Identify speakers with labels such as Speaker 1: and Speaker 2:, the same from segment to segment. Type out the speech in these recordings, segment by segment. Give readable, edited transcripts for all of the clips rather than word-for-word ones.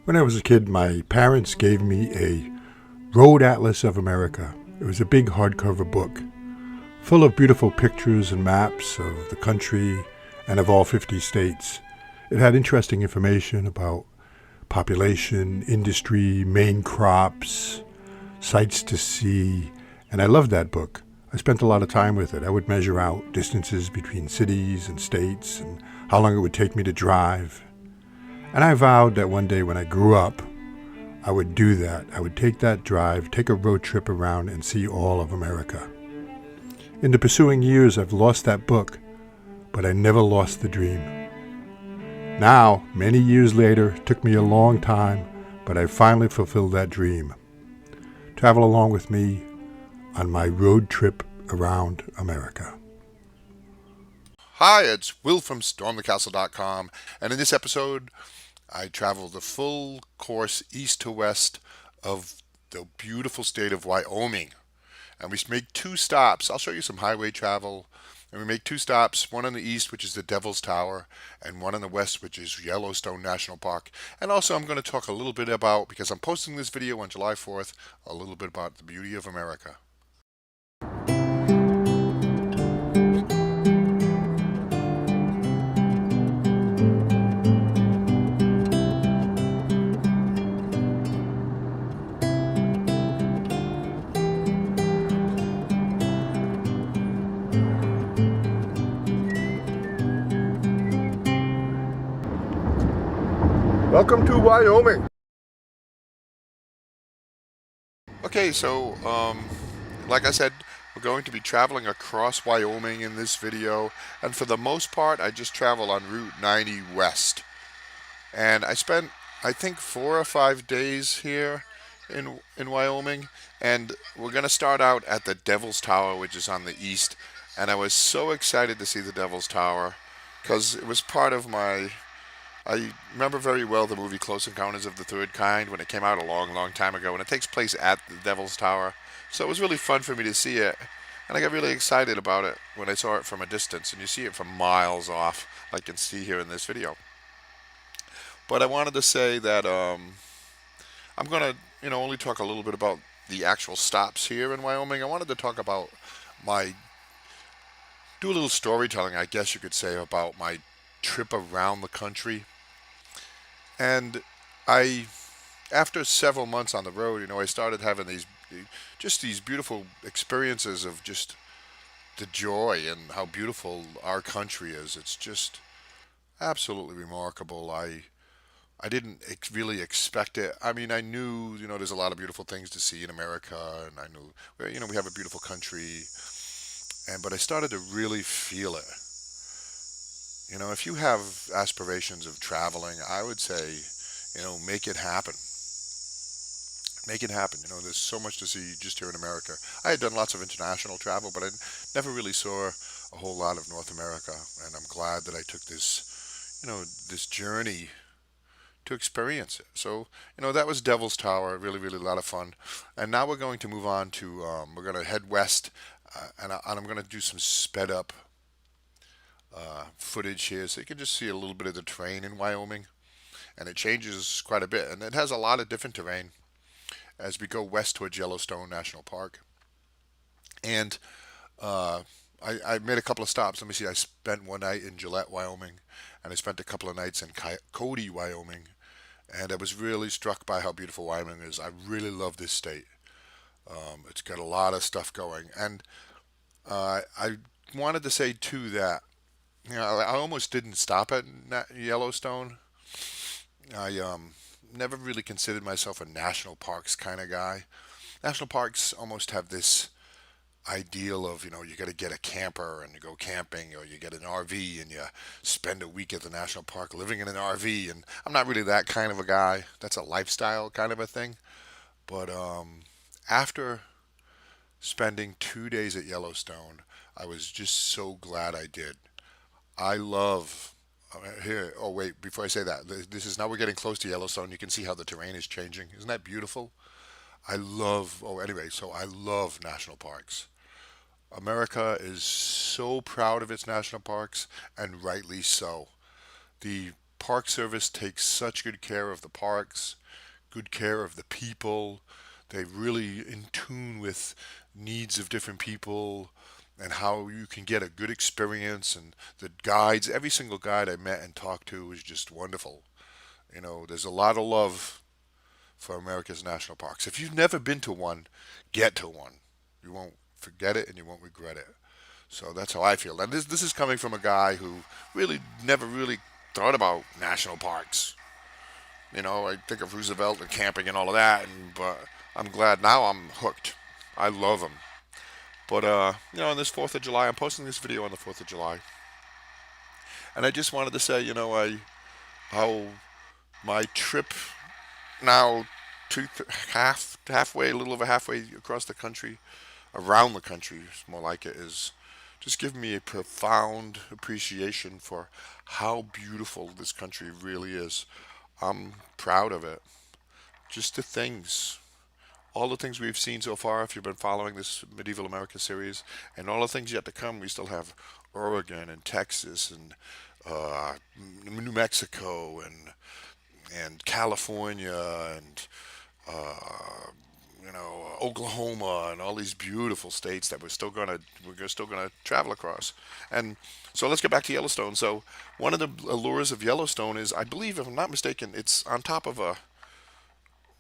Speaker 1: When I was a kid, my parents gave me a Road Atlas of America. It was a big hardcover book full of beautiful pictures and maps of the country and of all 50 states. It had interesting information about population, industry, main crops, sights to see, and I loved that book. I spent a lot of time with it. I would measure out distances between cities and states and how long it would take me to drive. And I vowed that one day when I grew up, I would do that. I would take that drive, take a road trip around and see all of America. In the pursuing years, I've lost that book, but I never lost the dream. Now, many years later, it took me a long time, but I finally fulfilled that dream. Travel along with me on my road trip around America.
Speaker 2: Hi, it's Will from StormTheCastle.com, and in this episode, I travel the full course east to west of the beautiful state of Wyoming. And we make two stops. I'll show you some highway travel. And we make two stops, one on the east, which is the Devil's Tower, and one on the west, which is Yellowstone National Park. And also I'm going to talk a little bit about, because I'm posting this video on July 4th, a little bit about the beauty of America.
Speaker 1: Welcome to Wyoming.
Speaker 2: Okay, so like I said, we're going to be traveling across Wyoming in this video, and for the most part, I just travel on Route 90 west. And I spent, I think, 4 or 5 days here in Wyoming, and we're going to start out at the Devil's Tower, which is on the east. And I was so excited to see the Devil's Tower because it was part of my. I remember very well the movie Close Encounters of the Third Kind when it came out a long, long time ago, and it takes place at the Devil's Tower. So it was really fun for me to see it, and I got really excited about it when I saw it from a distance, and you see it from miles off, like you can see here in this video. But I wanted to say that I'm gonna, only talk a little bit about the actual stops here in Wyoming. I wanted to talk about my, do a little storytelling, I guess you could say, about my trip around the country. And I, after several months on the road, I started having these beautiful experiences of just the joy and how beautiful our country is. It's just absolutely remarkable. I didn't really expect it. I mean, I knew, there's a lot of beautiful things to see in America, and I knew, we have a beautiful country, but I started to really feel it. If you have aspirations of traveling, I would say, make it happen. Make it happen. There's so much to see just here in America. I had done lots of international travel, but I never really saw a whole lot of North America, and I'm glad that I took this journey to experience it. So, that was Devil's Tower. Really, really a lot of fun. And now we're going to move on to, we're going to head west, and I'm going to do some sped up footage here so you can just see a little bit of the terrain in Wyoming. And it changes quite a bit. And it has a lot of different terrain as we go west towards Yellowstone National Park. And uh, I made a couple of stops. Let me see. I spent one night in Gillette, Wyoming, and I spent a couple of nights in Cody, Wyoming. And I was really struck by how beautiful Wyoming is. I really love this state. It's got a lot of stuff going. And I wanted to say, too, that I almost didn't stop at Yellowstone. I never really considered myself a national parks kind of guy. National parks almost have this ideal of, you got to get a camper and you go camping, or you get an RV and you spend a week at the national park living in an RV. And I'm not really that kind of a guy. That's a lifestyle kind of a thing. But after spending 2 days at Yellowstone, I was just so glad I did. I love here. Oh wait, before I say that, this is now we're getting close to Yellowstone. You can see how the terrain is changing. Isn't that beautiful? I love. Oh, anyway, so I love national parks. America is so proud of its national parks, and rightly so. The Park Service takes such good care of the parks, good care of the people. They're really in tune with needs of different people and how you can get a good experience. And the guides, every single guide I met and talked to was just wonderful. There's a lot of love for America's national parks. If you've never been to one, get to one. You won't forget it and you won't regret it. So that's how I feel. And this is coming from a guy who really never really thought about national parks. I think of Roosevelt and camping and all of that, but I'm glad now I'm hooked. I love them. But on this 4th of July, I'm posting this video on the 4th of July, and I just wanted to say, how my trip now halfway, a little over halfway across the country, around the country, more like it, is just giving me a profound appreciation for how beautiful this country really is. I'm proud of it. Just all the things we've seen so far, if you've been following this Medieval America series, and all the things yet to come. We still have Oregon and Texas and New Mexico and California and Oklahoma and all these beautiful states that we're still gonna travel across. And so let's get back to Yellowstone. So one of the allures of Yellowstone is, I believe, if I'm not mistaken, it's on top of a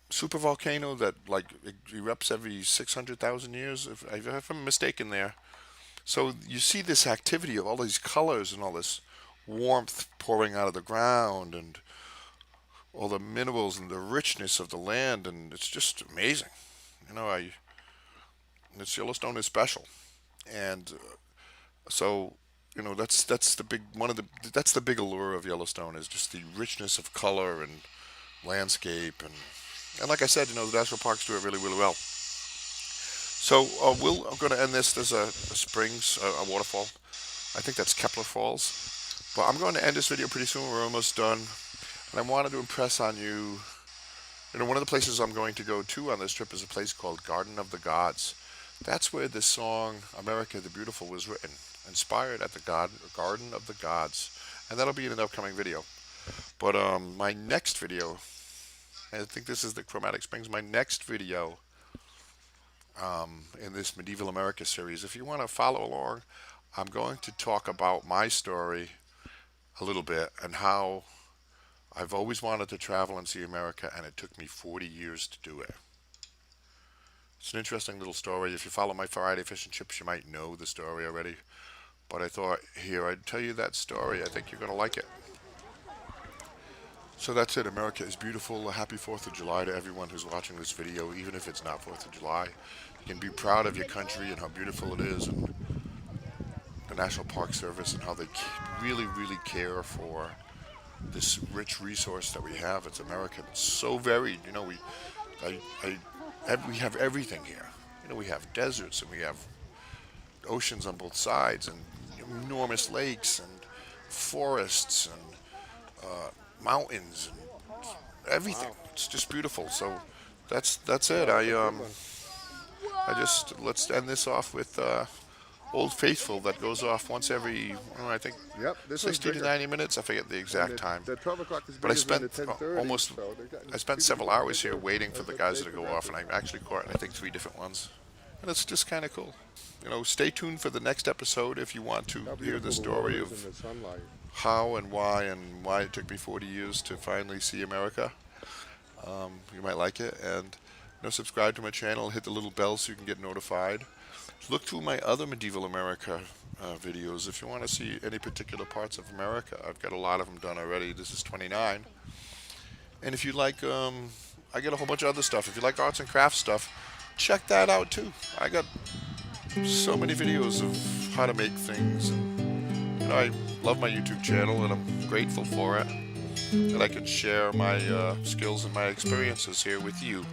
Speaker 2: supervolcano that erupts every 600,000 years, if I'm mistaken there. So you see this activity of all these colors and all this warmth pouring out of the ground and all the minerals and the richness of the land, and it's just amazing. This Yellowstone is special, and so that's the big allure of Yellowstone, is just the richness of color and landscape, and like I said, the national parks do it really, really well. So I'm going to end this. There's a springs, a waterfall. I think that's Kepler Falls. But I'm going to end this video pretty soon. We're almost done. And I wanted to impress on you, one of the places I'm going to go to on this trip is a place called Garden of the Gods. That's where this song, America the Beautiful, was written, inspired at the Garden of the Gods. And that'll be in an upcoming video. But my next video, I think this is the Chromatic Springs, my next video in this Medieval America series, if you want to follow along, I'm going to talk about my story a little bit and how I've always wanted to travel and see America, and it took me 40 years to do it. It's an interesting little story. If you follow my Friday Fish and Chips, you might know the story already. But I thought, here, I'd tell you that story. I think you're going to like it. So that's it. America is beautiful. A happy 4th of July to everyone who's watching this video, even if it's not 4th of July. You can be proud of your country and how beautiful it is, and the National Park Service and how they really, really care for this rich resource that we have. It's America. It's so varied. We have everything here. We have deserts and we have oceans on both sides and enormous lakes and forests and mountains and everything. Wow. It's just beautiful. So that's it. Let's end this off with Old Faithful that goes off once every, I think, 60 to 90 minutes. I forget the exact time.
Speaker 3: The 12 o'clock is
Speaker 2: but I spent several hours here waiting for the guys to go off, and I actually caught, I think, 3 different ones. And it's just kind of cool. Stay tuned for the next episode if you want to hear the story of how and why it took me 40 years to finally see America. You might like it. And subscribe to my channel, hit the little bell so you can get notified. Look through my other Medieval America videos if you want to see any particular parts of America. I've got a lot of them done already. This is 29. And if you like, I get a whole bunch of other stuff. If you like arts and crafts stuff, check that out too. I got so many videos of how to make things. And, I love my YouTube channel, and I'm grateful for it, that I can share my skills and my experiences here with you.